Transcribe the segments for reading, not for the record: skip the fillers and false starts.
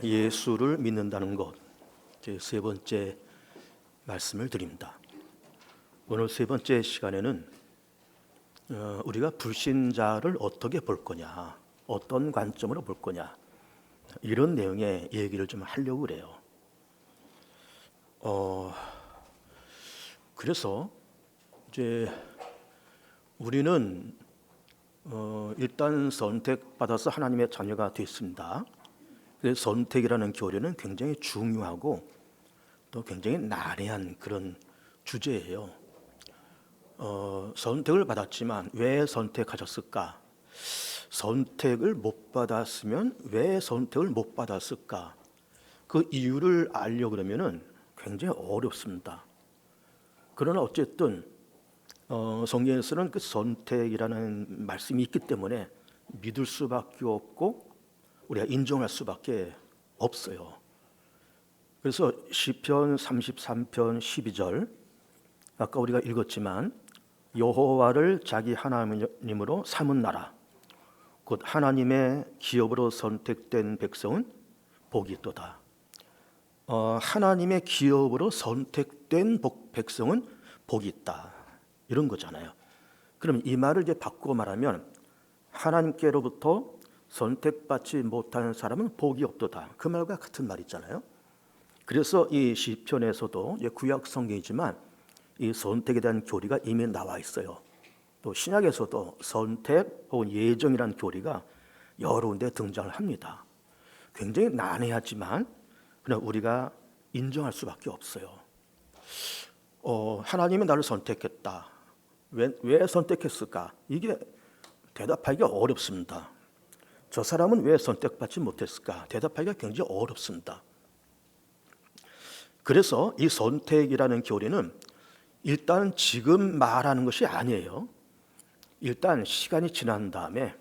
예수를 믿는다는 것, 세 번째 말씀을 드립니다. 오늘 세 번째 시간에는 우리가 불신자를 어떻게 볼 거냐, 어떤 관점으로 볼 거냐, 이런 내용의 얘기를 좀 하려고 그래요. 그래서 이제 우리는 일단 선택받아서 하나님의 자녀가 됐습니다. 선택이라는 교리는 굉장히 중요하고 또 굉장히 난해한 그런 주제예요. 선택을 받았지만 왜 선택하셨을까? 선택을 못 받았으면 왜 선택을 못 받았을까? 그 이유를 알려고 그러면은 굉장히 어렵습니다. 그러나 어쨌든 성경에서는 그 선택이라는 말씀이 있기 때문에 믿을 수밖에 없고 우리가 인정할 수밖에 없어요. 그래서 시편 33편 12절 아까 우리가 읽었지만 여호와를 자기 하나님으로 삼은 나라 곧 하나님의 기업으로 선택된 백성은 복이 있도다. 하나님의 기업으로 선택된 백성은 복이 있다, 이런 거잖아요. 그럼 이 말을 이제 바꾸고 말하면 하나님께로부터 선택받지 못하는 사람은 복이 없도다, 그 말과 같은 말 있잖아요. 그래서 이 시편에서도 구약 성경이지만 이 선택에 대한 교리가 이미 나와 있어요. 또 신약에서도 선택 혹은 예정이라는 교리가 여러 군데 등장을 합니다. 굉장히 난해하지만 그냥 우리가 인정할 수밖에 없어요. 하나님이 나를 선택했다. 왜 선택했을까? 이게 대답하기가 어렵습니다. 저 사람은 왜 선택받지 못했을까? 대답하기가 굉장히 어렵습니다. 그래서 이 선택이라는 교리는 일단 지금 말하는 것이 아니에요. 일단 시간이 지난 다음에,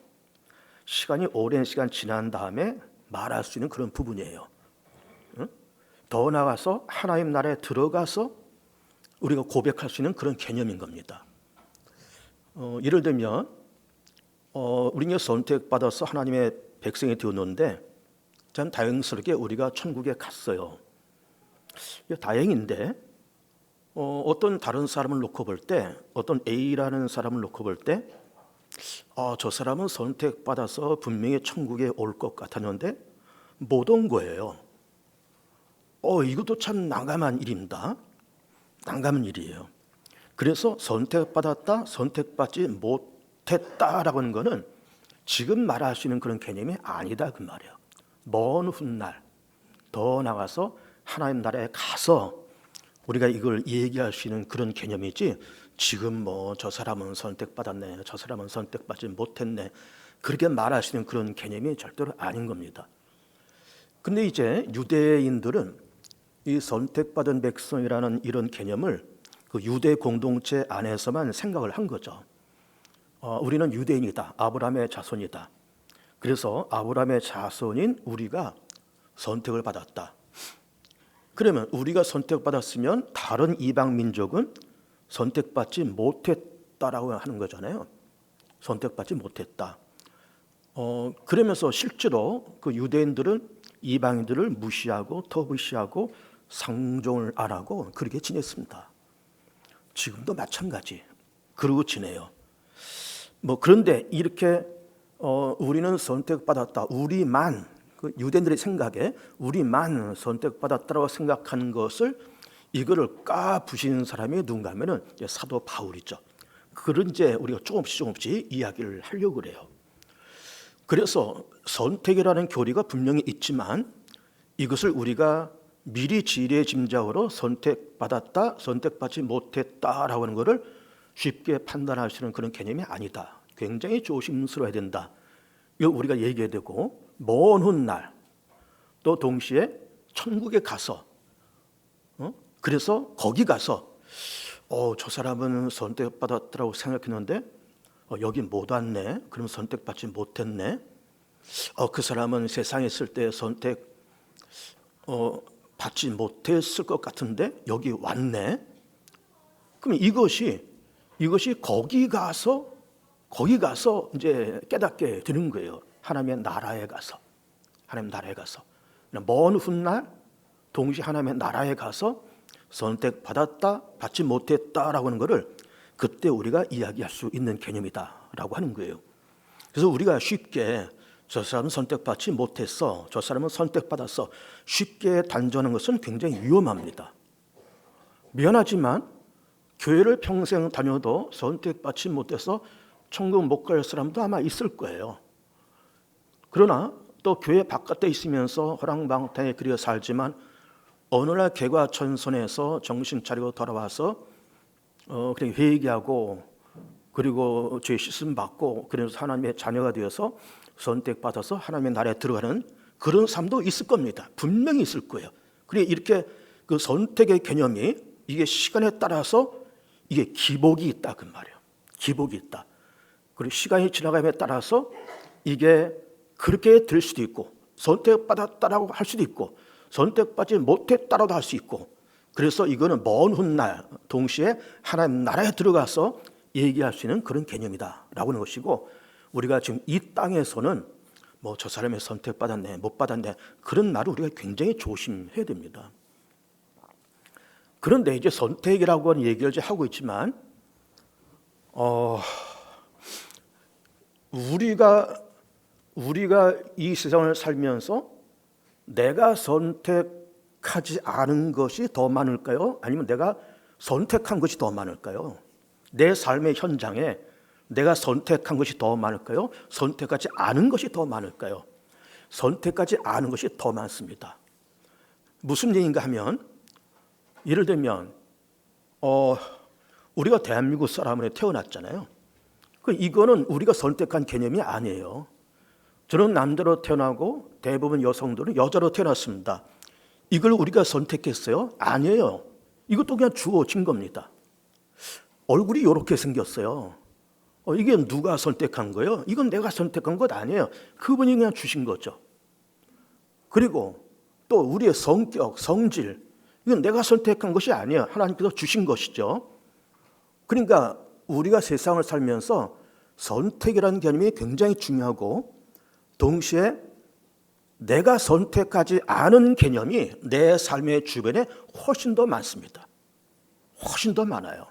시간이 오랜 시간 지난 다음에 말할 수 있는 그런 부분이에요. 더 나아가서 하나님 나라에 들어가서 우리가 고백할 수 있는 그런 개념인 겁니다. 예를 들면 우리가 선택받아서 하나님의 백성이 되었는데 참 다행스럽게 우리가 천국에 갔어요. 다행인데 어떤 다른 사람을 놓고 볼 때, 어떤 A라는 사람을 놓고 볼 때 저 사람은 선택받아서 분명히 천국에 올 것 같았는데 못 온 거예요. 이것도 참 난감한 일입니다. 난감한 일이에요. 그래서 선택받았다, 선택받지 못했다라고 하는 것은 지금 말할 수 있는 그런 개념이 아니다, 그 말이에요. 먼 훗날 더 나가서 하나님 나라에 가서 우리가 이걸 얘기할 수 있는 그런 개념이지, 지금 저 사람은 선택받았네, 저 사람은 선택받지 못했네, 그렇게 말할 수 있는 그런 개념이 절대로 아닌 겁니다. 근데 이제 유대인들은 이 선택받은 백성이라는 이런 개념을 그 유대 공동체 안에서만 생각을 한 거죠. 우리는 유대인이다, 아브라함의 자손이다. 그래서 아브라함의 자손인 우리가 선택을 받았다. 그러면 우리가 선택받았으면 다른 이방 민족은 선택받지 못했다라고 하는 거잖아요. 선택받지 못했다. 그러면서 실제로 그 유대인들은 이방인들을 무시하고 터부시하고 상종을 안 하고 그렇게 지냈습니다. 지금도 마찬가지 그러고 지내요. 그런데 이렇게 우리는 선택받았다, 우리만, 그 유대인들의 생각에 우리만 선택받았다고 생각하는 것을, 이거를 까부시는 사람이 누군가 하면은 사도 바울이죠. 그런 이제 우리가 조금씩 이야기를 하려고 그래요. 그래서 선택이라는 교리가 분명히 있지만 이것을 우리가 미리 지레짐작으로 선택받았다, 선택받지 못했다라고 하는 것을 쉽게 판단할 수 있는 그런 개념이 아니다. 굉장히 조심스러워야 된다. 이거 우리가 얘기해야 되고, 먼 훗날 또 동시에 천국에 가서 그래서 거기 가서 저 사람은 선택받았다고 생각했는데 여기 못 왔네, 그럼 선택받지 못했네. 그 사람은 세상에 있을 때 선택 받지 못했을 것 같은데 여기 왔네. 그럼 이것이 거기 가서 이제 깨닫게 되는 거예요. 하나님의 나라에 가서. 먼 훗날 동시에 하나님의 나라에 가서 선택받았다, 받지 못했다라고 하는 것을 그때 우리가 이야기할 수 있는 개념이다라고 하는 거예요. 그래서 우리가 쉽게 저 사람은 선택받지 못했어, 저 사람은 선택받았어, 쉽게 단정하는 것은 굉장히 위험합니다. 미안하지만 교회를 평생 다녀도 선택받지 못해서 천국 못 갈 사람도 아마 있을 거예요. 그러나 또 교회 바깥에 있으면서 허랑방탕에 그리워 살지만 어느 날 개과천선해서 정신 차리고 돌아와서 그냥 회개하고 그리고 죄 씻음 받고 그래서 하나님의 자녀가 되어서 선택받아서 하나님의 나라에 들어가는 그런 삶도 있을 겁니다. 분명히 있을 거예요. 그래 이렇게 그 선택의 개념이 이게 시간에 따라서 이게 기복이 있다 그 말이에요. 기복이 있다. 그리고 시간이 지나감에 따라서 이게 그렇게 될 수도 있고 선택받았다라고 할 수도 있고 선택받지 못했다라고 할 수 있고 그래서 이거는 먼 훗날 동시에 하나님 나라에 들어가서 얘기할 수 있는 그런 개념이다라고 하는 것이고 우리가 지금 이 땅에서는 뭐 저 사람이 선택받았네 못 받았네 그런 말을 우리가 굉장히 조심해야 됩니다. 그런데 이제 선택이라고 하는 얘기를 이제 하고 있지만 우리가 이 세상을 살면서 내가 선택하지 않은 것이 더 많을까요? 아니면 내가 선택한 것이 더 많을까요? 내 삶의 현장에 내가 선택한 것이 더 많을까요? 선택하지 않은 것이 더 많을까요? 선택하지 않은 것이 더 많습니다. 무슨 얘기인가 하면 예를 들면 우리가 대한민국 사람으로 태어났잖아요. 이거는 우리가 선택한 개념이 아니에요. 저는 남자로 태어나고 대부분 여성들은 여자로 태어났습니다. 이걸 우리가 선택했어요? 아니에요. 이것도 그냥 주어진 겁니다. 얼굴이 이렇게 생겼어요. 이게 누가 선택한 거예요? 이건 내가 선택한 것 아니에요. 그분이 그냥 주신 거죠. 그리고 또 우리의 성격, 성질 이건 내가 선택한 것이 아니에요. 하나님께서 주신 것이죠. 그러니까 우리가 세상을 살면서 선택이라는 개념이 굉장히 중요하고 동시에 내가 선택하지 않은 개념이 내 삶의 주변에 훨씬 더 많습니다. 훨씬 더 많아요.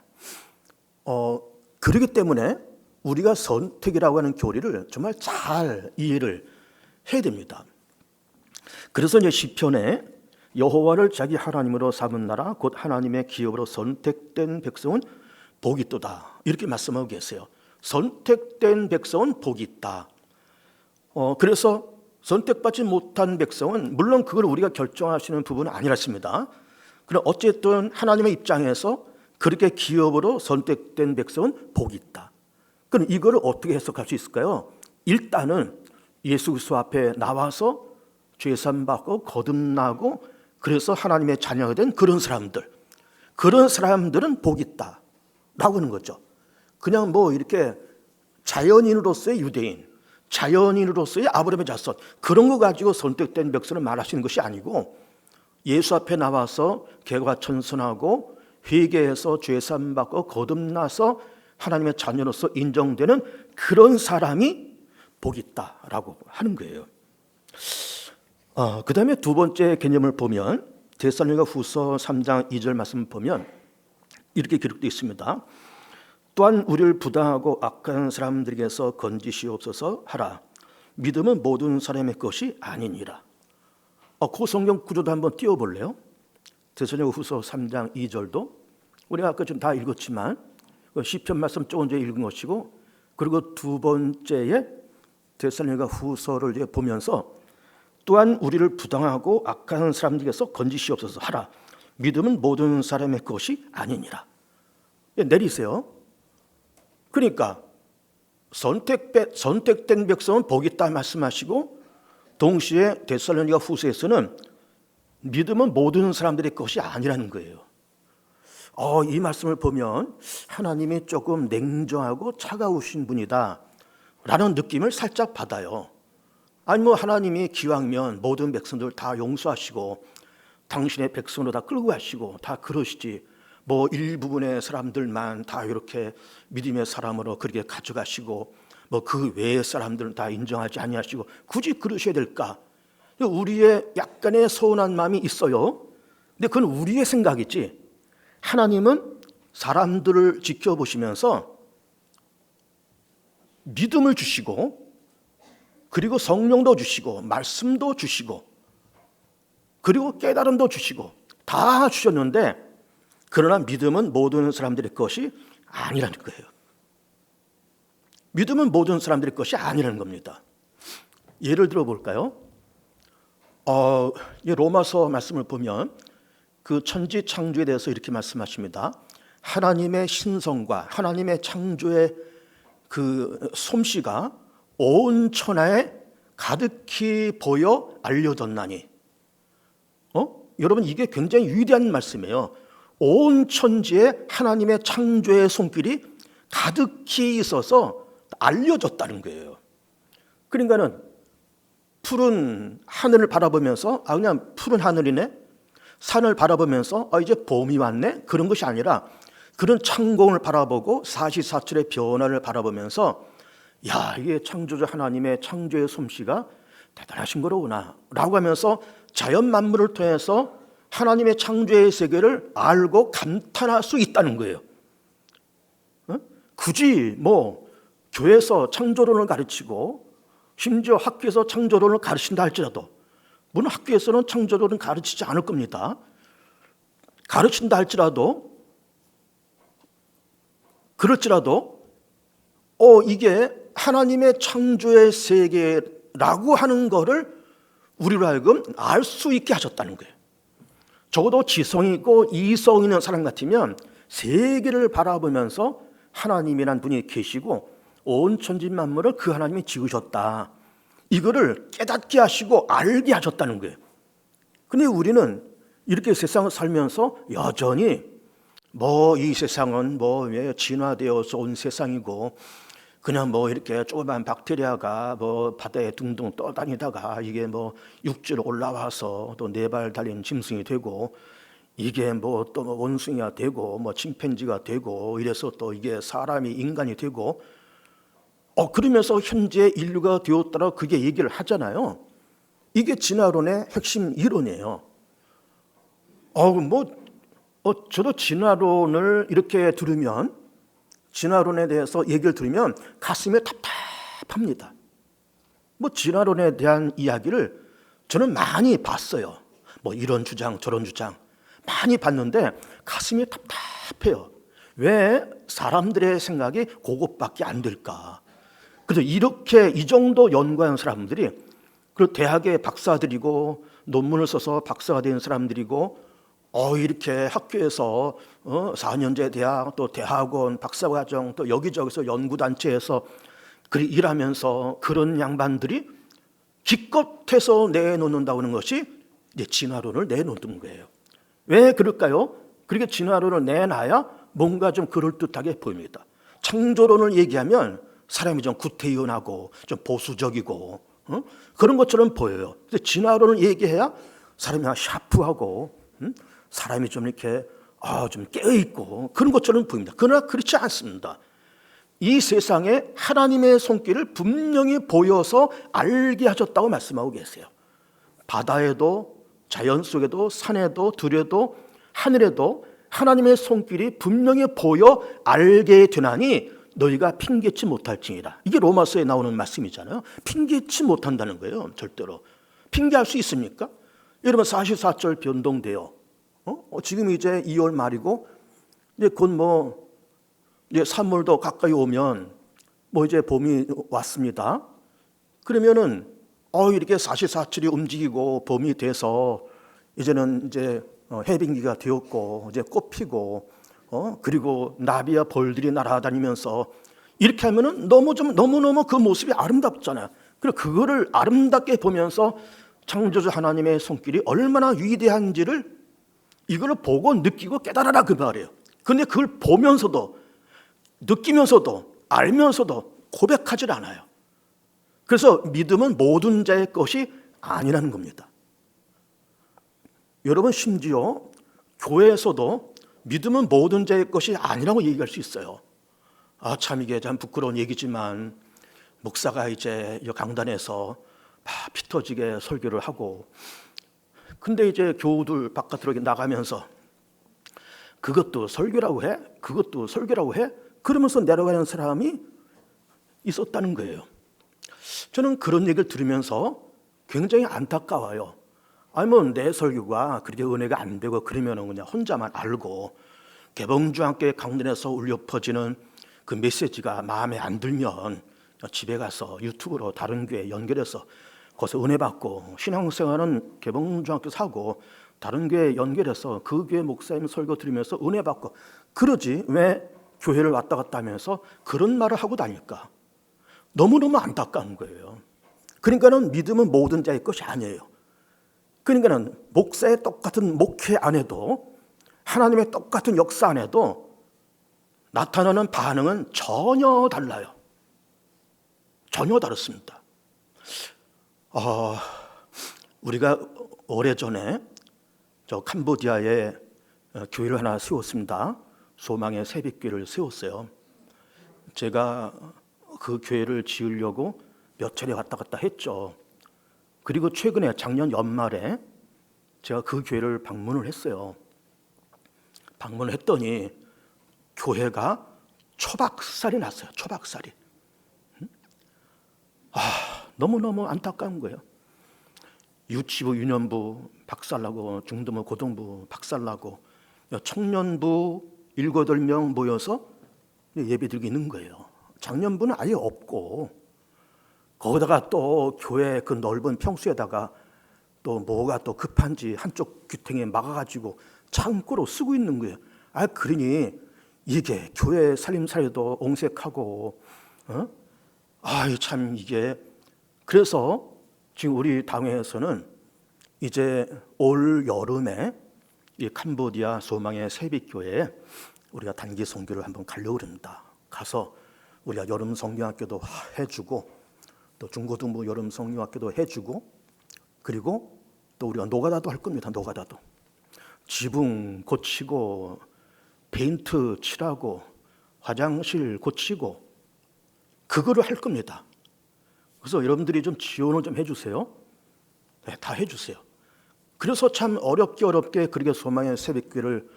그렇기 때문에 우리가 선택이라고 하는 교리를 정말 잘 이해를 해야 됩니다. 그래서 이제 시편에 여호와를 자기 하나님으로 삼은 나라 곧 하나님의 기업으로 선택된 백성은 복이 있도다 이렇게 말씀하고 계세요. 선택된 백성은 복이 있다. 그래서 선택받지 못한 백성은 물론 그걸 우리가 결정할 수 있는 부분은 아니었습니다. 그럼 어쨌든 하나님의 입장에서 그렇게 기업으로 선택된 백성은 복이 있다. 그럼 이거를 어떻게 해석할 수 있을까요? 일단은 예수 그리스도 앞에 나와서 죄산 받고 거듭나고 그래서 하나님의 자녀가 된 그런 사람들은 복이 있다라고 하는 거죠. 그냥 뭐 이렇게 자연인으로서의 유대인, 자연인으로서의 아브라함의 자손 그런 거 가지고 선택된 백성을 말하시는 것이 아니고 예수 앞에 나와서 개과천선하고 회개해서 죄산 받고 거듭나서 하나님의 자녀로서 인정되는 그런 사람이 복이 있다라고 하는 거예요. 그 다음에 두 번째 개념을 보면 데살로니가 후서 3장 2절 말씀을 보면 이렇게 기록되어 있습니다. 또한 우리를 부당하고 악한 사람들에게서 건지시옵소서 하라. 믿음은 모든 사람의 것이 아니니라. 그 성경 구조도 한번 띄워볼래요? 데살로니가 후서 3장 2절도 우리가 아까 좀 다 읽었지만 시편 말씀 조금 전에 읽은 것이고 그리고 두 번째에 데살로니가 후서를 이제 보면서 또한 우리를 부당하고 악한 사람들에게서 건지시옵소서 하라. 믿음은 모든 사람의 것이 아니니라. 내리세요. 그러니까 선택된 백성은 복이 있다 말씀하시고 동시에 데살로니가 후서에서는 믿음은 모든 사람들의 것이 아니라는 거예요. 이 말씀을 보면 하나님이 조금 냉정하고 차가우신 분이다 라는 느낌을 살짝 받아요. 아니 뭐 하나님이 기왕이면 모든 백성들 다 용서하시고 당신의 백성으로 다 끌고 가시고 다 그러시지 뭐 일부분의 사람들만 다 이렇게 믿음의 사람으로 그렇게 가져가시고 뭐 그 외의 사람들은 다 인정하지 아니하시고 굳이 그러셔야 될까? 우리의 약간의 서운한 마음이 있어요. 근데 그건 우리의 생각이지, 하나님은 사람들을 지켜보시면서 믿음을 주시고, 그리고 성령도 주시고, 말씀도 주시고, 그리고 깨달음도 주시고 다 주셨는데, 그러나 믿음은 모든 사람들의 것이 아니라는 거예요. 믿음은 모든 사람들의 것이 아니라는 겁니다. 예를 들어 볼까요? 로마서 말씀을 보면 그 천지 창조에 대해서 이렇게 말씀하십니다. 하나님의 신성과 하나님의 창조의 그 솜씨가 온 천하에 가득히 보여 알려졌나니. 여러분, 이게 굉장히 위대한 말씀이에요. 온 천지에 하나님의 창조의 손길이 가득히 있어서 알려졌다는 거예요. 그러니까는 푸른 하늘을 바라보면서 그냥 푸른 하늘이네, 산을 바라보면서 이제 봄이 왔네, 그런 것이 아니라 그런 창공을 바라보고 사시사철의 변화를 바라보면서 야, 이게 창조주 하나님의 창조의 솜씨가 대단하신 거로구나 라고 하면서 자연 만물을 통해서 하나님의 창조의 세계를 알고 감탄할 수 있다는 거예요. 굳이 교회에서 창조론을 가르치고 심지어 학교에서 창조론을 가르친다 할지라도, 물론 학교에서는 창조론을 가르치지 않을 겁니다. 가르친다 할지라도, 그럴지라도 이게 하나님의 창조의 세계라고 하는 거를 우리로 하여금 알 수 있게 하셨다는 거예요. 적어도 지성 있고 이성 있는 사람 같으면 세계를 바라보면서 하나님이란 분이 계시고 온 천지 만물을 그 하나님이 지으셨다, 이거를 깨닫게 하시고 알게 하셨다는 거예요. 근데 우리는 이렇게 세상을 살면서 여전히 이 세상은 진화되어서 온 세상이고, 그냥 이렇게 조그만 박테리아가 바다에 둥둥 떠다니다가 이게 육지로 올라와서 또 네 발 달린 짐승이 되고, 이게 또 원숭이가 되고 침팬지가 되고, 이래서 또 이게 사람이 인간이 되고, 그러면서 현재 인류가 되었다라고 그게 얘기를 하잖아요. 이게 진화론의 핵심 이론이에요. 저도 진화론을 이렇게 들으면, 진화론에 대해서 얘기를 들으면 가슴에 답답합니다. 진화론에 대한 이야기를 저는 많이 봤어요. 이런 주장 저런 주장 많이 봤는데 가슴이 답답해요. 왜 사람들의 생각이 그것밖에 안 될까? 그래서 이렇게 이 정도 연구한 사람들이, 그리고 대학의 박사들이고 논문을 써서 박사가 된 사람들이고, 이렇게 학교에서 4년제 대학, 또 대학원, 박사과정, 또 여기저기서 연구단체에서 일하면서 그런 양반들이 기껏해서 내놓는다고 하는 것이 이제 진화론을 내놓는 거예요. 왜 그럴까요? 그렇게 진화론을 내놔야 뭔가 좀 그럴듯하게 보입니다. 창조론을 얘기하면 사람이 좀 구태의연하고 좀 보수적이고 그런 것처럼 보여요. 근데 진화론을 얘기해야 사람이 샤프하고 사람이 좀 이렇게 좀 깨어있고 그런 것처럼 보입니다. 그러나 그렇지 않습니다. 이 세상에 하나님의 손길을 분명히 보여서 알게 하셨다고 말씀하고 계세요. 바다에도 자연 속에도 산에도 들에도 하늘에도 하나님의 손길이 분명히 보여 알게 되나니 너희가 핑계치 못할지니라. 이게 로마서에 나오는 말씀이잖아요. 핑계치 못한다는 거예요. 절대로. 핑계할 수 있습니까? 여러분 44절 변동돼요. 지금 이제 2월 말이고 이제 곧 이제 3월도 가까이 오면 이제 봄이 왔습니다. 그러면은 이렇게 44철이 움직이고 봄이 돼서 이제는 이제 해빙기가 되었고 이제 꽃 피고 그리고 나비와 벌들이 날아다니면서 이렇게 하면은 너무너무 그 모습이 아름답잖아요. 그리고 그거를 아름답게 보면서 창조주 하나님의 손길이 얼마나 위대한지를 이걸 보고 느끼고 깨달아라 그 말이에요. 그런데 그걸 보면서도 느끼면서도 알면서도 고백하지 않아요. 그래서 믿음은 모든 자의 것이 아니라는 겁니다. 여러분 심지어 교회에서도 믿음은 모든 자의 것이 아니라고 얘기할 수 있어요. 참 이게 참 부끄러운 얘기지만 목사가 이제 강단에서 피 터지게 설교를 하고, 근데 이제 교우들 바깥으로 나가면서 그것도 설교라고 해? 그것도 설교라고 해? 그러면서 내려가는 사람이 있었다는 거예요. 저는 그런 얘기를 들으면서 굉장히 안타까워요. 아니 뭐 내 설교가 그렇게 은혜가 안 되고 그러면 그냥 혼자만 알고 개봉주한교회 강단에서 울려 퍼지는 그 메시지가 마음에 안 들면 집에 가서 유튜브로 다른 교회 연결해서 거기서 은혜 받고, 신앙생활은 개봉주한교회에서 하고 다른 교회 연결해서 그 교회 목사님 설교 들으면서 은혜 받고 그러지, 왜 교회를 왔다 갔다 하면서 그런 말을 하고 다닐까? 너무너무 안타까운 거예요. 그러니까는 믿음은 모든 자의 것이 아니에요. 그러니까는 목사의 똑같은 목회 안에도, 하나님의 똑같은 역사 안에도 나타나는 반응은 전혀 달라요. 전혀 다릅니다. 우리가 오래전에 저 캄보디아에 교회를 하나 세웠습니다. 소망의 새벽교회를 세웠어요. 제가 그 교회를 지으려고 몇 차례 왔다 갔다 했죠. 그리고 최근에 작년 연말에 제가 그 교회를 방문을 했어요. 방문을 했더니 교회가 초박살이 났어요. 초박살이. 너무너무 안타까운 거예요. 유치부, 유년부 박살나고, 중등부, 고등부 박살나고, 청년부 7, 8명 모여서 예배드리고 있는 거예요. 장년부는 아예 없고, 거기다가 또 교회 그 넓은 평수에다가 또 뭐가 또 급한지 한쪽 귀퉁이에 막아가지고 창고로 쓰고 있는 거예요. 그러니 이게 교회 살림살이도 옹색하고, 참 이게. 그래서 지금 우리 당회에서는 이제 올 여름에 이 캄보디아 소망의 새벽교회에 우리가 단기 선교를 한번 가려고 합니다. 가서 우리가 여름 성경학교도 해주고, 또 중고등부 여름 성경학교도 해주고, 그리고 또 우리가 노가다도 할 겁니다. 노가다도 지붕 고치고, 페인트 칠하고, 화장실 고치고, 그거를 할 겁니다. 그래서 여러분들이 좀 지원을 좀 해주세요. 네, 다 해주세요. 그래서 참 어렵게 그렇게 소망의 새벽교회를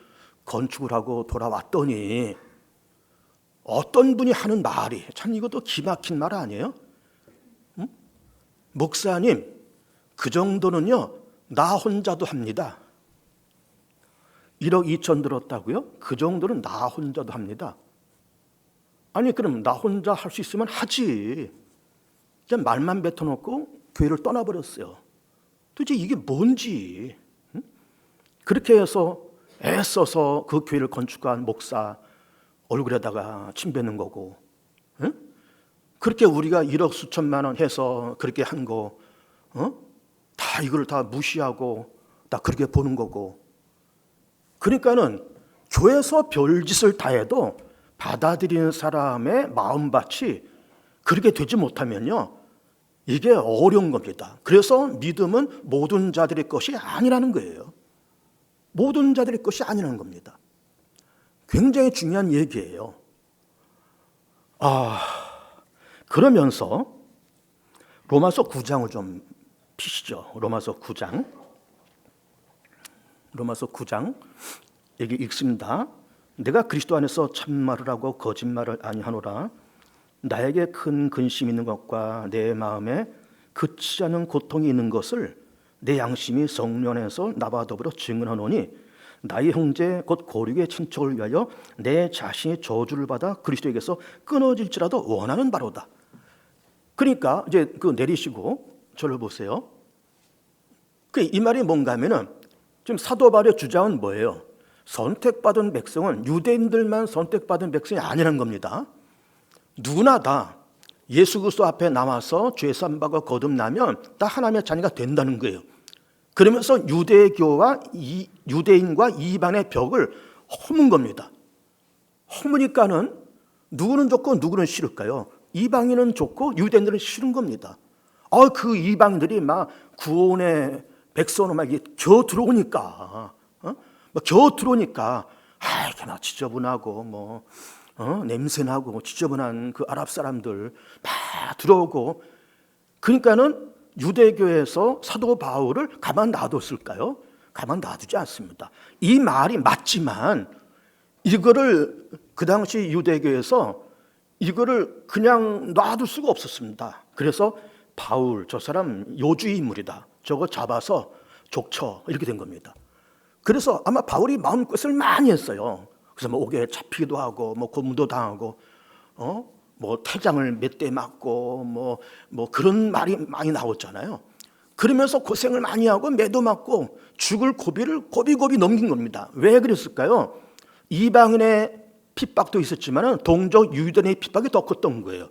건축을 하고 돌아왔더니 어떤 분이 하는 말이, 참 이것도 기막힌 말 아니에요? 목사님, 그 정도는요 나 혼자도 합니다. 1억 2천 들었다고요? 그 정도는 나 혼자도 합니다. 아니 그럼 나 혼자 할 수 있으면 하지. 그냥 말만 뱉어놓고 교회를 떠나버렸어요. 도대체 이게 뭔지. 그렇게 해서 애써서 그 교회를 건축한 목사 얼굴에다가 침 뱉는 거고, 그렇게 우리가 1억 수천만 원 해서 그렇게 한 거, 다 이걸 다 무시하고 다 그렇게 보는 거고. 그러니까는 교회에서 별짓을 다 해도 받아들이는 사람의 마음밭이 그렇게 되지 못하면요, 이게 어려운 겁니다. 그래서 믿음은 모든 자들의 것이 아니라는 거예요. 모든 자들의 것이 아니라는 겁니다. 굉장히 중요한 얘기예요. 그러면서 로마서 9장을 좀 피시죠. 로마서 9장. 로마서 9장 여기 읽습니다. 내가 그리스도 안에서 참말을 하고 거짓말을 아니하노라. 나에게 큰 근심이 있는 것과 내 마음에 그치지 않은 고통이 있는 것을 내 양심이 성령 안에서 나와 더불어 증언하노니, 나의 형제 곧 고륙의 친척을 위하여 내 자신이 저주를 받아 그리스도에게서 끊어질지라도 원하는 바로다. 그러니까 이제 그 내리시고 저를 보세요. 이 말이 뭔가 하면은 지금 사도 바울의 주장은 뭐예요? 선택받은 백성은 유대인들만 선택받은 백성이 아니라는 겁니다. 누구나 다 예수 그리스도 앞에 나와서 죄산 받고 거듭나면 다 하나님의 자녀가 된다는 거예요. 그러면서 유대교와 유대인과 이방의 벽을 허문 겁니다. 허무니까는 누구는 좋고 누구는 싫을까요? 이방인은 좋고 유대인들은 싫은 겁니다. 그 이방인들이 막 구원의 백성으로 막 겨 들어오니까, 겨 들어오니까 이렇게 막 지저분하고 냄새나고 지저분한 그 아랍 사람들 막 들어오고, 그러니까는 유대교에서 사도 바울을 가만 놔뒀을까요? 가만 놔두지 않습니다. 이 말이 맞지만 이거를 그 당시 유대교에서 이거를 그냥 놔둘 수가 없었습니다. 그래서 바울, 저 사람 요주의 인물이다, 저거 잡아서 족쳐, 이렇게 된 겁니다. 그래서 아마 바울이 마음고생을 많이 했어요. 그래서 뭐 옥에 잡히기도 하고, 뭐 고문도 당하고, 뭐 태장을 몇 대 맞고, 뭐 그런 말이 많이 나왔잖아요. 그러면서 고생을 많이 하고 매도 맞고 죽을 고비를 고비고비 넘긴 겁니다. 왜 그랬을까요? 이방인의 핍박도 있었지만 동족 유대인의 핍박이 더 컸던 거예요.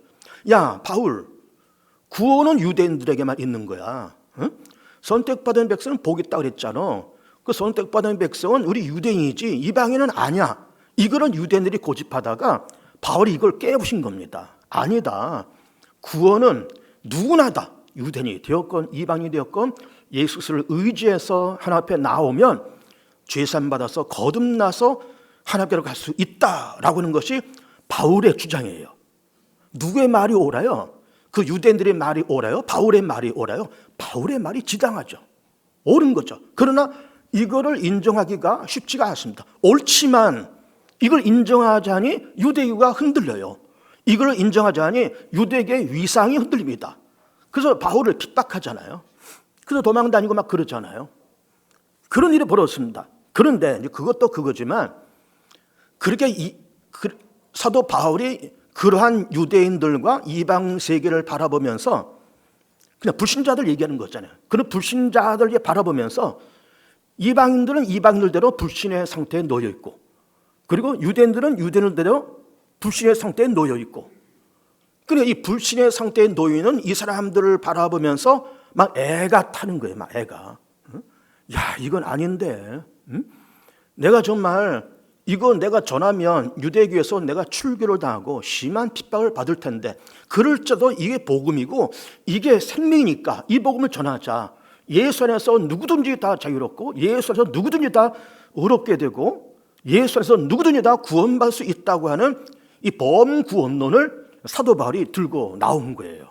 야, 바울, 구원은 유대인들에게만 있는 거야. 응? 선택받은 백성은 복 있다고 그랬잖아. 그 선택받은 백성은 우리 유대인이지 이방인은 아니야. 이거는 유대인들이 고집하다가 바울이 이걸 깨부신 겁니다. 아니다. 구원은 누구나다. 유대인이 되었건 이방인이 되었건 예수를 의지해서 하나님 앞에 나오면 죄산 받아서 거듭나서 하나님께로 갈 수 있다라고 하는 것이 바울의 주장이에요. 누구의 말이 옳아요? 그 유대인들의 말이 옳아요? 바울의 말이 옳아요? 바울의 말이 지당하죠. 옳은 거죠. 그러나 이거를 인정하기가 쉽지가 않습니다. 옳지만 이걸 인정하자니 유대교가 흔들려요. 이걸 인정하자니 유대교의 위상이 흔들립니다. 그래서 바울을 핍박하잖아요. 그래서 도망 다니고 막 그러잖아요. 그런 일이 벌어졌습니다. 그런데 그것도 그거지만 그렇게 사도 바울이 그러한 유대인들과 이방 세계를 바라보면서 그냥 불신자들 얘기하는 거잖아요. 그런 불신자들 바라보면서 이방인들은 이방인들대로 불신의 상태에 놓여 있고, 그리고 유대인들은 유대인들대로 불신의 상태에 놓여 있고, 그러니까 이 불신의 상태에 놓여 있는 이 사람들을 바라보면서 막 애가 타는 거예요. 막 애가. 야, 이건 아닌데. 내가 정말 이거 내가 전하면 유대교에서 내가 출교를 당하고 심한 핍박을 받을 텐데, 그럴지라도 이게 복음이고 이게 생명이니까 이 복음을 전하자. 예수 안에서 누구든지 다 자유롭고 예수 안에서 누구든지 다 의롭게 되고 예수 안에서 누구든지 다 구원받을 수 있다고 하는 이 범구원론을 사도 바울이 들고 나온 거예요.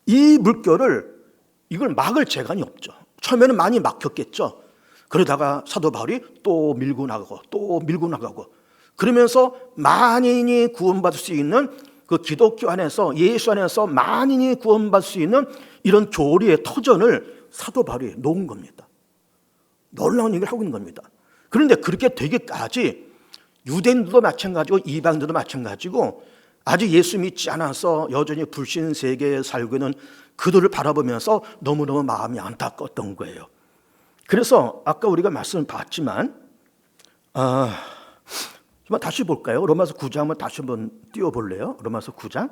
이 물결을 이걸 막을 재간이 없죠. 처음에는 많이 막혔겠죠. 그러다가 사도 바울이 또 밀고 나가고 또 밀고 나가고 그러면서 만인이 구원받을 수 있는 그 기독교 안에서 예수 안에서 만인이 구원받을 수 있는 이런 교리의 터전을 사도 바울이 놓은 겁니다. 놀라운 얘기를 하고 있는 겁니다. 그런데 그렇게 되기까지 유대인들도 마찬가지고 이방인들도 마찬가지고 아직 예수 믿지 않아서 여전히 불신 세계에 살고 있는 그들을 바라보면서 너무너무 마음이 안타까웠던 거예요. 그래서 아까 우리가 말씀을 봤지만 다시 볼까요? 로마서 9장 한번 다시 한번 띄워볼래요? 로마서 9장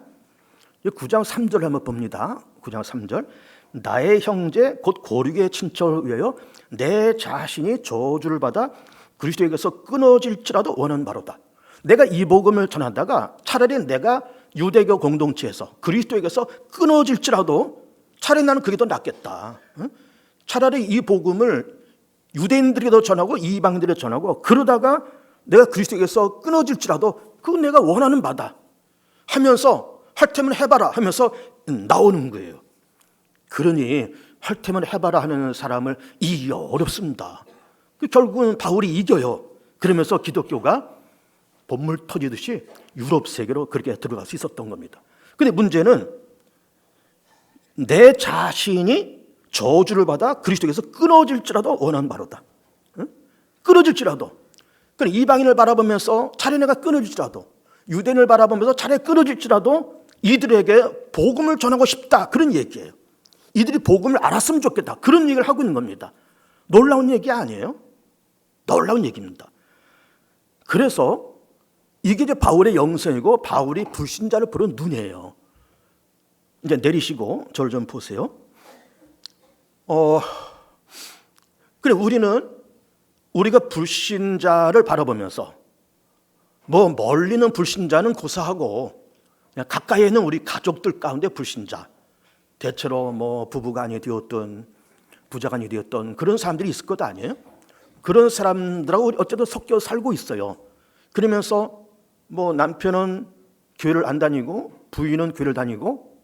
9장 3절 한번 봅니다. 9장 3절 나의 형제 곧 고륙의 친척을 위하여 내 자신이 저주를 받아 그리스도에게서 끊어질지라도 원하는 바로다. 내가 이 복음을 전하다가 차라리 내가 유대교 공동체에서 그리스도에게서 끊어질지라도 차라리 나는 그게 더 낫겠다. 차라리 이 복음을 유대인들에게도 전하고 이방인들에게 전하고 그러다가 내가 그리스도에게서 끊어질지라도 그건 내가 원하는 바다 하면서 할 테면 해봐라 하면서 나오는 거예요. 그러니 할 테면 해봐라 하는 사람을 이기기 어렵습니다. 결국은 바울이 이겨요. 그러면서 기독교가 본물 터지듯이 유럽 세계로 그렇게 들어갈 수 있었던 겁니다. 그런데 문제는 내 자신이 저주를 받아 그리스도에게서 끊어질지라도 원하는 바로다. 끊어질지라도. 그러니까 이방인을 바라보면서 차라리 내가 끊어질지라도 유대인을 바라보면서 차라리 끊어질지라도 이들에게 복음을 전하고 싶다. 그런 얘기예요. 이들이 복음을 알았으면 좋겠다. 그런 얘기를 하고 있는 겁니다. 놀라운 얘기 아니에요? 놀라운 얘기입니다. 그래서 이게 이제 바울의 영성이고 바울이 불신자를 보는 눈이에요. 이제 내리시고 저를 좀 보세요. 그래 우리가 불신자를 바라보면서 뭐 멀리는 불신자는 고사하고 그냥 가까이 있는 우리 가족들 가운데 불신자 대체로 뭐 부부간이 되었던 부자간이 되었던 그런 사람들이 있을 것 아니에요? 그런 사람들하고 우리 어쨌든 섞여 살고 있어요. 그러면서 뭐 남편은 교회를 안 다니고 부인은 교회를 다니고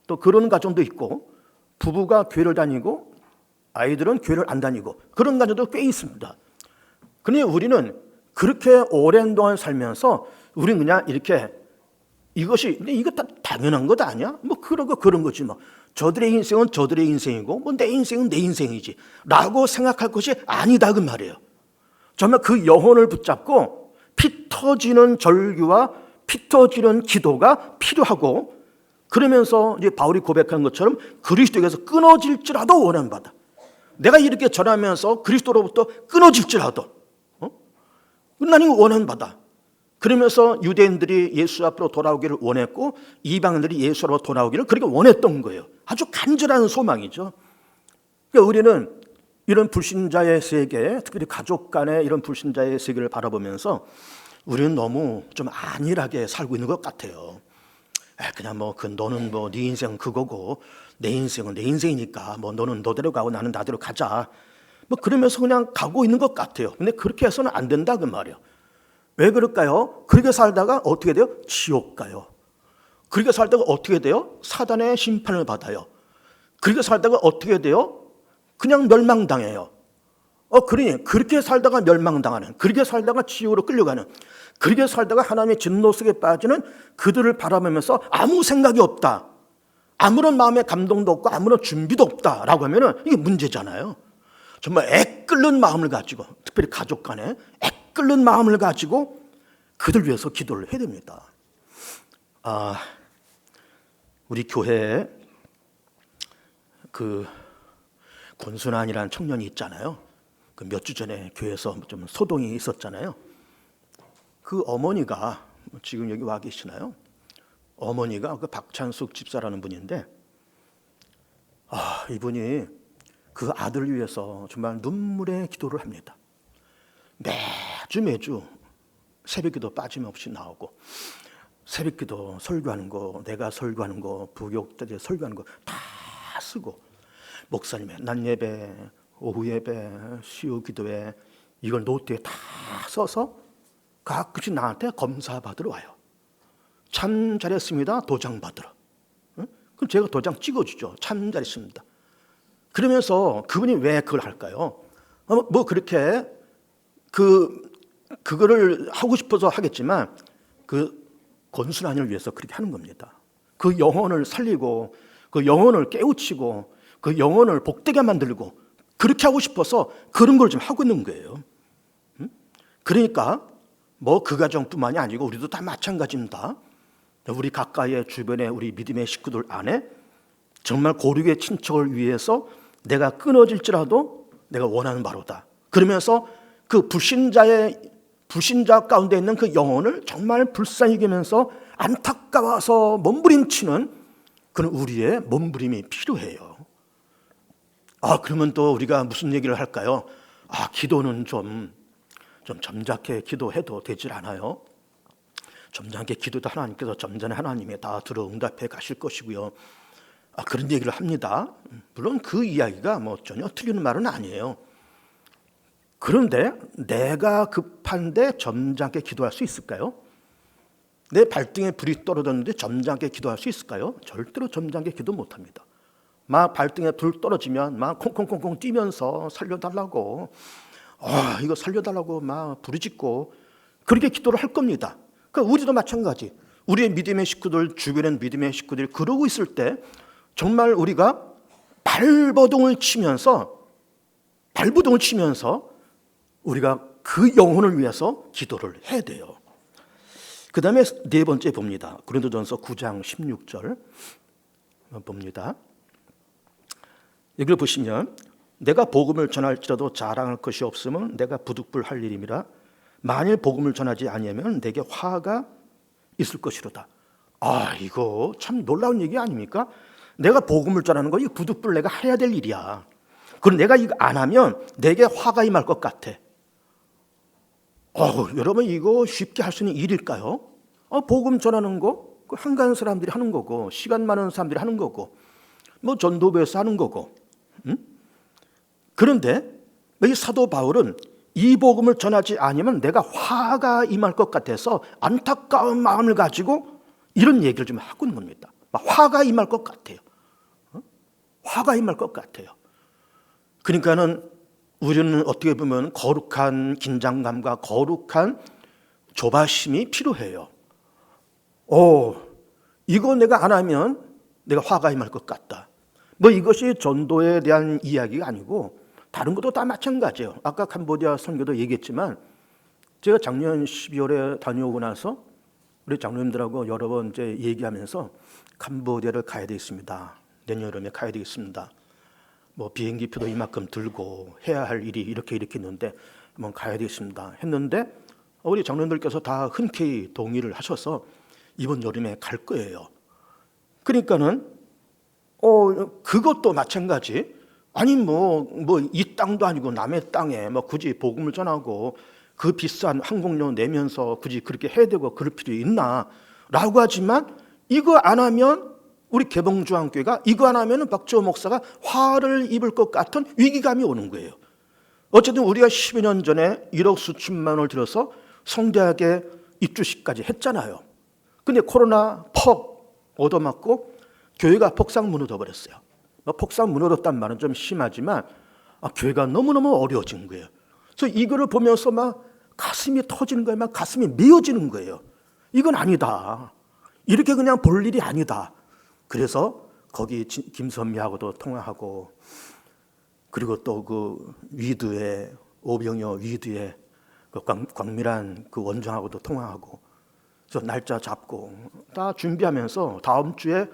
또 그런 가정도 있고 부부가 교회를 다니고 아이들은 교회를 안 다니고 그런 가정도 꽤 있습니다. 그런데 우리는 그렇게 오랜 동안 살면서 우리는 그냥 이렇게 근데 이거 다 당연한 것 아니야? 뭐 그런 거지 뭐. 저들의 인생은 저들의 인생이고 뭐 내 인생은 내 인생이지 라고 생각할 것이 아니다 그 말이에요. 정말 그 영혼을 붙잡고 피 터지는 절규와 피 터지는 기도가 필요하고, 그러면서 이제 바울이 고백한 것처럼 그리스도에게서 끊어질지라도 원하는 바다. 내가 이렇게 전하면서 그리스도로부터 끊어질지라도 난 이거 원하는 바다. 그러면서 유대인들이 예수 앞으로 돌아오기를 원했고 이방인들이 예수 앞으로 돌아오기를 그렇게 원했던 거예요. 아주 간절한 소망이죠. 그러니까 우리는 이런 불신자의 세계, 특별히 가족 간의 이런 불신자의 세계를 바라보면서 우리는 너무 좀 안일하게 살고 있는 것 같아요. 그냥 너는 네 인생은 그거고 내 인생은 내 인생이니까 너는 너대로 가고 나는 나대로 가자. 그러면서 그냥 가고 있는 것 같아요. 근데 그렇게 해서는 안 된다 그 말이에요. 왜 그럴까요? 그렇게 살다가 어떻게 돼요? 지옥 가요. 그렇게 살다가 어떻게 돼요? 사단의 심판을 받아요. 그렇게 살다가 어떻게 돼요? 그냥 멸망당해요. 그러니 그렇게 살다가 멸망당하는, 그렇게 살다가 지옥으로 끌려가는, 그렇게 살다가 하나님의 진노 속에 빠지는 그들을 바라보면서 아무 생각이 없다, 아무런 마음의 감동도 없고 아무런 준비도 없다라고 하면은 이게 문제잖아요. 정말 애끓는 마음을 가지고, 특별히 가족 간에 애끓는 마음을 가지고 그들 위해서 기도를 해야 됩니다. 우리 교회에 그 권순환이라는 청년이 있잖아요. 그 몇 주 전에 교회에서 좀 소동이 있었잖아요. 그 어머니가 지금 여기 와 계시나요? 어머니가 그 박찬숙 집사라는 분인데, 이분이 그 아들을 위해서 정말 눈물의 기도를 합니다. 매주 새벽기도 빠짐없이 나오고, 새벽기도 설교하는 거, 내가 설교하는 거, 부교육자들 설교하는 거 다 쓰고, 목사님의 낮 예배, 오후 예배, 수요 기도회 이걸 노트에 다 써서 가끔씩 나한테 검사 받으러 와요. 참 잘했습니다. 도장 받으러. 그럼 제가 도장 찍어주죠. 참 잘했습니다. 그러면서 그분이 왜 그걸 할까요? 그렇게 그거를 하고 싶어서 하겠지만 그 권순환을 위해서 그렇게 하는 겁니다. 그 영혼을 살리고 그 영혼을 깨우치고 그 영혼을 복되게 만들고 그렇게 하고 싶어서 그런 걸 좀 하고 있는 거예요. 그러니까 그 가정뿐만이 아니고 우리도 다 마찬가지입니다. 우리 가까이의 주변에 우리 믿음의 식구들 안에 정말 고륙의 친척을 위해서 내가 끊어질지라도 내가 원하는 바로다. 그러면서 그 불신자 가운데 있는 그 영혼을 정말 불쌍히 여기면서 안타까워서 몸부림치는 그런 우리의 몸부림이 필요해요. 그러면 또 우리가 무슨 얘기를 할까요? 기도는 좀 점잖게 기도해도 되질 않아요. 점잖게 기도도 하나님께서 점잖은 하나님에 다 들어 응답해 가실 것이고요. 그런 얘기를 합니다. 물론 그 이야기가 전혀 틀리는 말은 아니에요. 그런데 내가 급한데 점잖게 기도할 수 있을까요? 내 발등에 불이 떨어졌는데 점잖게 기도할 수 있을까요? 절대로 점잖게 기도 못합니다. 발등에 불 떨어지면 콩콩콩콩 뛰면서 살려달라고, 이거 살려달라고 부르짖고 그렇게 기도를 할 겁니다. 그러니까 우리도 마찬가지. 우리의 믿음의 식구들, 주변의 믿음의 식구들이 그러고 있을 때 정말 우리가 발버둥을 치면서 우리가 그 영혼을 위해서 기도를 해야 돼요. 그 다음에 네 번째 봅니다. 고린도전서 9장 16절 봅니다. 여기를 보시면 내가 복음을 전할지라도 자랑할 것이 없으면 내가 부득불할 일임이라. 만일 복음을 전하지 아니하면 내게 화가 있을 것이로다. 이거 참 놀라운 얘기 아닙니까? 내가 복음을 전하는 거 이거 부득불 내가 해야 될 일이야. 그럼 내가 이거 안 하면 내게 화가 임할 것 같아. 여러분 이거 쉽게 할 수 있는 일일까요? 복음 전하는 거 한가한 사람들이 하는 거고, 시간 많은 사람들이 하는 거고, 전도부에서 하는 거고. 그런데 이 사도 바울은 이 복음을 전하지 않으면 내가 화가 임할 것 같아서 안타까운 마음을 가지고 이런 얘기를 좀 하고 있는 겁니다. 화가 임할 것 같아요. 화가 임할 것 같아요. 그러니까는 우리는 어떻게 보면 거룩한 긴장감과 거룩한 조바심이 필요해요. 이거 내가 안 하면 내가 화가 임할 것 같다. 뭐 이것이 전도에 대한 이야기가 아니고 다른 것도 다 마찬가지예요. 아까 캄보디아 선교도 얘기했지만 제가 작년 12월에 다녀오고 나서 우리 장로님들하고 여러 번 이제 얘기하면서 캄보디아를 가야 되겠습니다. 내년 여름에 가야 되겠습니다. 뭐 비행기표도 이만큼 들고 해야 할 일이 이렇게 있는데 한번 가야 되겠습니다. 했는데 우리 장로님들께서 다 흔쾌히 동의를 하셔서 이번 여름에 갈 거예요. 그러니까는 그것도 마찬가지. 아니 뭐 이 땅도 아니고 남의 땅에 뭐 굳이 복음을 전하고 그 비싼 항공료 내면서 굳이 그렇게 해야 되고 그럴 필요 있나? 라고 하지만 이거 안 하면 우리 개봉주한교회가 이거 안 하면 박주호 목사가 화를 입을 것 같은 위기감이 오는 거예요. 어쨌든 우리가 10여 년 전에 1억 수천만 원을 들여서 성대하게 입주식까지 했잖아요. 근데 코로나 퍽 얻어맞고 교회가 폭삭 무너져 버렸어요. 폭삭 무너졌단 말은 좀 심하지만 교회가 너무너무 어려워진 거예요. 그래서 이거를 보면서 막 가슴이 터지는 거예요. 막 가슴이 메어지는 거예요. 이건 아니다. 이렇게 그냥 볼 일이 아니다. 그래서 거기 김선미하고도 통화하고 그리고 또 그 위드에 오병여 위드에 그 광밀한 그 원장하고도 통화하고 그래서 날짜 잡고 다 준비하면서 다음 주에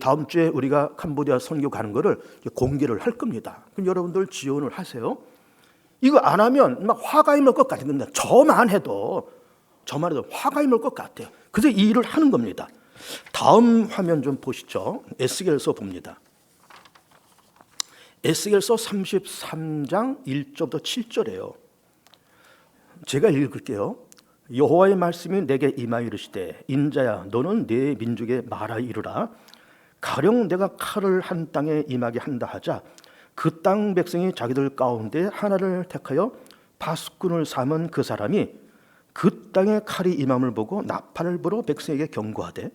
다음 주에 우리가 캄보디아 선교 가는 거를 공개를 할 겁니다. 그럼 여러분들 지원을 하세요. 이거 안 하면 막 화가 임을 것 같은데 저만 해도 화가 임을 것 같아요. 그래서 이 일을 하는 겁니다. 다음 화면 좀 보시죠. 에스겔서 봅니다. 에스겔서 33장 1절부터 7절이에요. 제가 읽을게요. 여호와의 말씀이 내게 임하여 이르시되 인자야 너는 네 민족에 말하 이르라 가령 내가 칼을 한 땅에 임하게 한다 하자 그 땅 백성이 자기들 가운데 하나를 택하여 파수꾼을 삼은 그 사람이 그 땅에 칼이 임함을 보고 나팔을 불어 백성에게 경고하되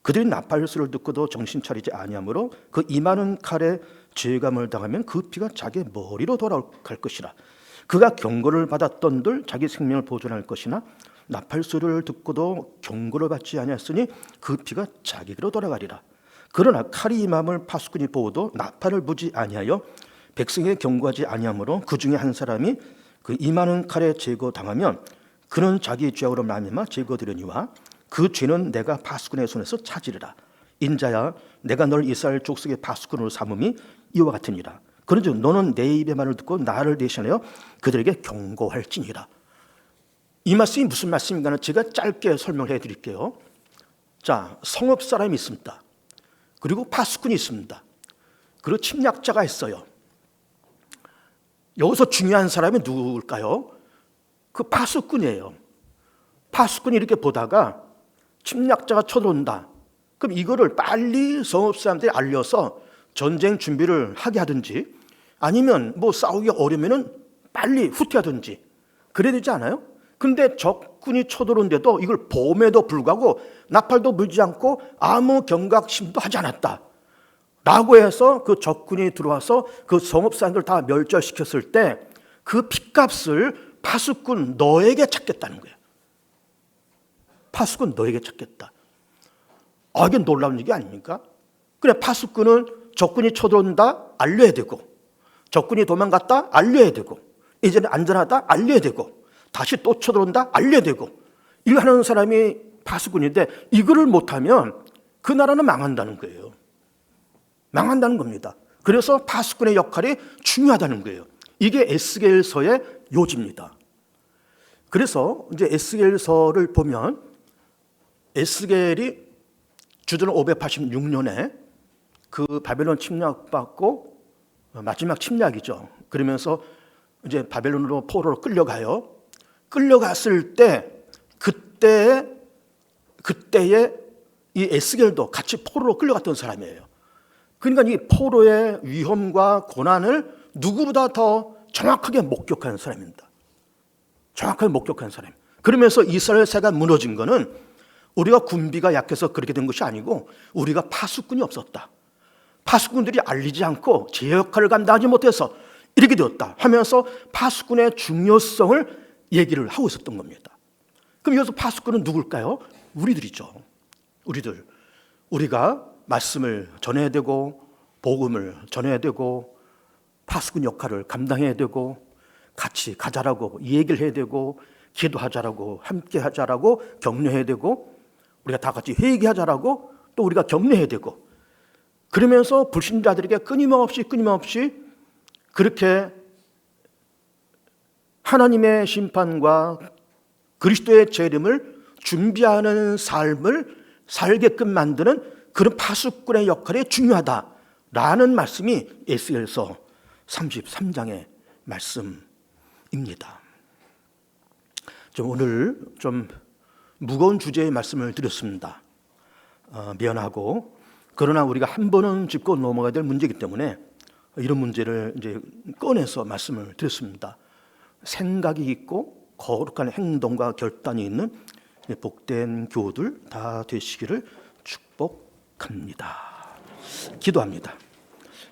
그들이 나팔 소리를 듣고도 정신 차리지 아니하므로 그 임하는 칼에 죄감을 당하면 그 피가 자기 머리로 돌아갈 것이라 그가 경고를 받았던들 자기 생명을 보존할 것이나 나팔 소리를 듣고도 경고를 받지 아니하였으니 그 피가 자기로 돌아가리라. 그러나 칼이 임함을 파수꾼이 보고도 나팔을 부지 아니하여 백성에게 경고하지 아니하므로 그 중에 한 사람이 그 임하는 칼에 제거당하면 그는 자기 죄악으로 말미암아 제거되려니와 그 죄는 내가 파수꾼의 손에서 찾으리라. 인자야 내가 널 이스라엘 족속의 파수꾼으로 삼음이 이와 같으니라. 그런즉 너는 내 입의 말을 듣고 나를 대신하여 그들에게 경고할지니라. 이 말씀이 무슨 말씀인가는 제가 짧게 설명해 드릴게요. 자, 성읍 사람이 있습니다. 그리고 파수꾼이 있습니다. 그리고 침략자가 있어요. 여기서 중요한 사람이 누굴까요? 그 파수꾼이에요. 파수꾼이 이렇게 보다가 침략자가 쳐들어온다. 그럼 이거를 빨리 성읍 사람들이 알려서 전쟁 준비를 하게 하든지 아니면 뭐 싸우기 어려우면 빨리 후퇴하든지 그래야 되지 않아요? 근데 적군이 쳐들어온데도 이걸 봄에도 불구하고 나팔도 불지 않고 아무 경각심도 하지 않았다 라고 해서 그 적군이 들어와서 그 성읍 사람들 다 멸절시켰을 때 그 핏값을 파수꾼 너에게 찾겠다는 거예요. 파수꾼 너에게 찾겠다. 이게 놀라운 얘기 아닙니까? 그래 파수꾼은 적군이 쳐들어온다 알려야 되고 적군이 도망갔다 알려야 되고 이제는 안전하다 알려야 되고 다시 또 쳐들어온다 알려야 되고 이거 하는 사람이 파수꾼인데 이거를 못하면 그 나라는 망한다는 거예요. 망한다는 겁니다. 그래서 파수꾼의 역할이 중요하다는 거예요. 이게 에스겔서의 요지입니다. 그래서 이제 에스겔서를 보면 에스겔이 주전 586년에 그 바벨론 침략받고 마지막 침략이죠. 그러면서 이제 바벨론으로 포로로 끌려가요. 끌려갔을 때 그때에 이 에스겔도 같이 포로로 끌려갔던 사람이에요. 그러니까 이 포로의 위험과 고난을 누구보다 더 정확하게 목격한 사람입니다. 정확하게 목격한 사람. 그러면서 이스라엘 세가 무너진 거는 우리가 군비가 약해서 그렇게 된 것이 아니고 우리가 파수꾼이 없었다. 파수꾼들이 알리지 않고 제 역할을 감당하지 못해서 이렇게 되었다 하면서 파수꾼의 중요성을 얘기를 하고 있었던 겁니다. 그럼 여기서 파수꾼은 누굴까요? 우리들이죠. 우리가 말씀을 전해야 되고 복음을 전해야 되고 파수꾼 역할을 감당해야 되고 같이 가자라고 얘기를 해야 되고 기도하자라고 함께 하자라고 격려해야 되고 우리가 다 같이 회개하자라고 또 우리가 격려해야 되고 그러면서 불신자들에게 끊임없이 그렇게 하나님의 심판과 그리스도의 재림을 준비하는 삶을 살게끔 만드는 그런 파수꾼의 역할이 중요하다라는 말씀이 에스겔서 33장의 말씀입니다. 오늘 좀 무거운 주제의 말씀을 드렸습니다. 미안하고 그러나 우리가 한 번은 짚고 넘어가야 될 문제이기 때문에 이런 문제를 이제 꺼내서 말씀을 드렸습니다. 생각이 있고 거룩한 행동과 결단이 있는 복된 교우들 다 되시기를 축복합니다. 기도합니다.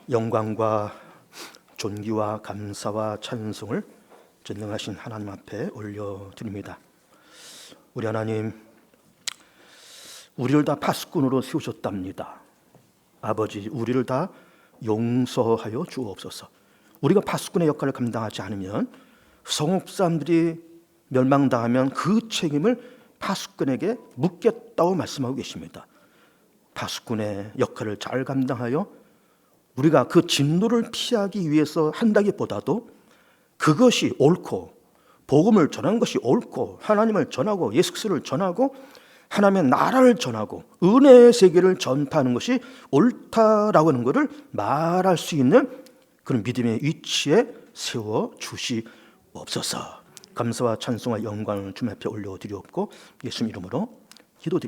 영광과 존귀와 감사와 찬송을 전능하신 하나님 앞에 올려드립니다. 우리 하나님, 우리를 다 파수꾼으로 세우셨답니다. 아버지, 우리를 다 용서하여 주옵소서. 우리가 파수꾼의 역할을 감당하지 않으면 성읍 사람들이 멸망당하면 그 책임을 파수꾼에게 묻겠다고 말씀하고 계십니다. 파수꾼의 역할을 잘 감당하여 우리가 그 진노를 피하기 위해서 한다기보다도 그것이 옳고 복음을 전하는 것이 옳고 하나님을 전하고 예수 그리스도를 전하고 하나님의 나라를 전하고 은혜의 세계를 전파하는 것이 옳다라고 하는 것을 말할 수 있는 그런 믿음의 위치에 세워 주시옵소서. 감사와 찬송과 영광을 주님 앞에 올려드리옵고 예수님 이름으로 기도드립니다.